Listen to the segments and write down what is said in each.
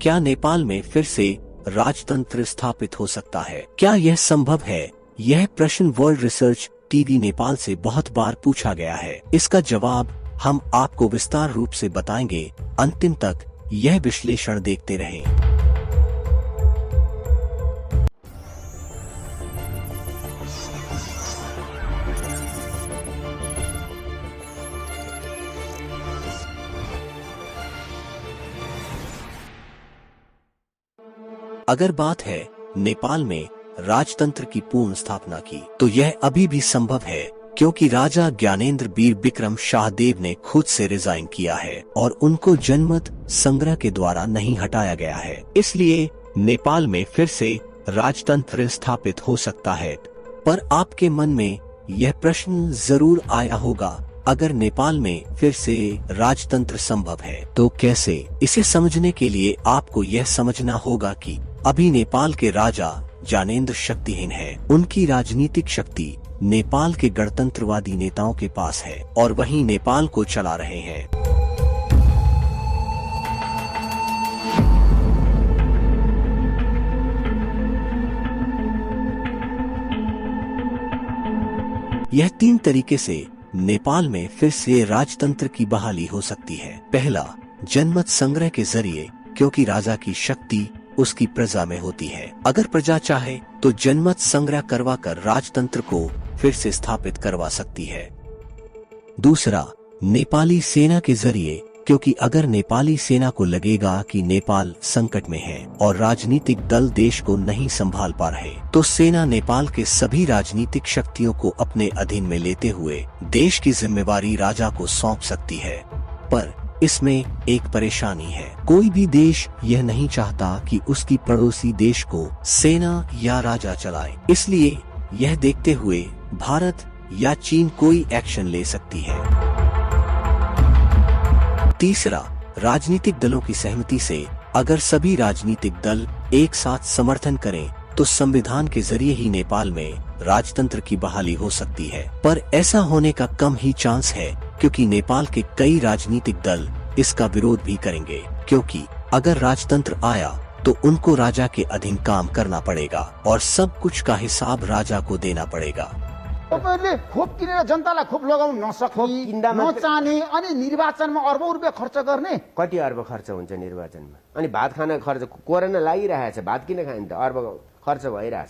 क्या नेपाल में फिर से राजतंत्र स्थापित हो सकता है? क्या यह संभव है? यह प्रश्न वर्ल्ड रिसर्च टीवी नेपाल से बहुत बार पूछा गया है। इसका जवाब हम आपको विस्तार रूप से बताएंगे। अंतिम तक यह विश्लेषण देखते रहें। अगर बात है नेपाल में राजतंत्र की पूर्ण स्थापना की, तो यह अभी भी संभव है, क्योंकि राजा ज्ञानेंद्र वीर विक्रम शाहदेव ने खुद से रिजाइन किया है और उनको जनमत संग्रह के द्वारा नहीं हटाया गया है। इसलिए नेपाल में फिर से राजतंत्र स्थापित हो सकता है। पर आपके मन में यह प्रश्न जरूर आया होगा, अगर नेपाल में फिर से राजतंत्र संभव है तो कैसे? इसे समझने के लिए आपको यह समझना होगा कि अभी नेपाल के राजा ज्ञानेंद्र शक्तिहीन हैं। उनकी राजनीतिक शक्ति नेपाल के गणतंत्रवादी नेताओं के पास है और वही नेपाल को चला रहे हैं। यह 3 तरीके से नेपाल में फिर से राजतंत्र की बहाली हो सकती है। पहला, जनमत संग्रह के जरिए, क्योंकि राजा की शक्ति उसकी प्रजा में होती है। अगर प्रजा चाहे तो जनमत संग्रह करवाकर राजतंत्र को फिर से स्थापित करवा सकती है। दूसरा, नेपाली सेना के जरिए, क्योंकि अगर नेपाली सेना को लगेगा कि नेपाल संकट में है और राजनीतिक दल देश को नहीं संभाल पा रहे, तो सेना नेपाल के सभी राजनीतिक शक्तियों को अपने अधीन में लेते हुए देश की जिम्मेवारी राजा को सौंप सकती है। पर इसमें एक परेशानी है, कोई भी देश यह नहीं चाहता कि उसकी पड़ोसी देश को सेना या राजा चलाए। इसलिए यह देखते हुए भारत या चीन कोई एक्शन ले सकती है। तीसरा, राजनीतिक दलों की सहमति से, अगर सभी राजनीतिक दल एक साथ समर्थन करें तो संविधान के जरिए ही नेपाल में राजतंत्र की बहाली हो सकती है। पर ऐसा होने का कम ही चांस है, क्योंकि नेपाल के कई राजनीतिक दल इसका विरोध भी करेंगे, क्योंकि अगर राजतंत्र आया तो उनको राजा के अधीन काम करना पड़ेगा और सब कुछ का हिसाब राजा को देना पड़ेगा। तपाईहरुले खोप किनेर जनतालाई खोप लगाउन नसक्ने, नचाहने अनि निर्वाचनमा अर्बौं रुपैयाँ खर्च गर्ने। कति अर्ब खर्च हुन्छ निर्वाचनमा? अनि भात खान खर्च, कोरोना लागिरहेछ, भात किन खाइन त? अर्ब खर्च भइरहेछ।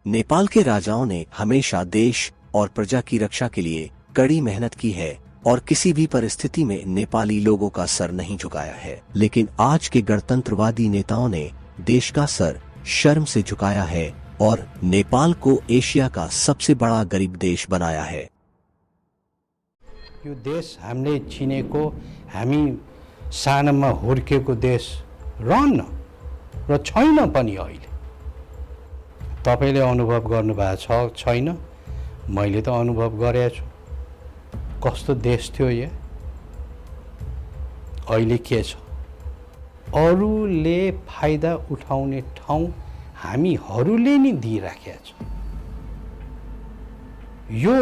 नेपाल के राजाओं ने हमेशा देश और प्रजा की रक्षा के लिए कड़ी मेहनत की है और किसी भी परिस्थिति में नेपाली लोगों का सर नहीं झुकाया है। लेकिन आज के गणतंत्रवादी नेताओं ने देश का सर शर्म से झुकाया है और नेपाल को एशिया का सबसे बड़ा गरीब देश बनाया है। यो देश हामीले चिनेको, हामी सानोमा हुर्केको देश रहन्न र छैन पनि अहिले। तपाईले अनुभव गर्नुभएको छ छैन? मैले त अनुभव गरेछु। कस्तो देश थियो यो? अहिले के छ? अरूले फाइदा उठाउने ठाउँ हामीहरूले नि दिइराखेका छौँ। यो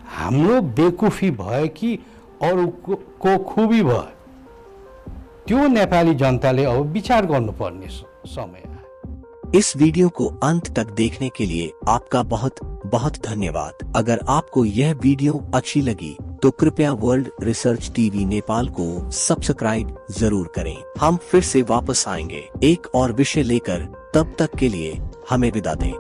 हाम्रो बेकुफी भयो कि अरूको खुबी भयो? त्यो नेपाली जनताले अब विचार गर्नुपर्ने समय आयो। इस वीडियो को अंत तक देखने के लिए आपका बहुत बहुत धन्यवाद। अगर आपको यह वीडियो अच्छी लगी तो कृपया वर्ल्ड रिसर्च टीवी नेपाल को सब्सक्राइब जरूर करें। हम फिर से वापस आएंगे एक और विषय लेकर, तब तक के लिए हमें विदा दें।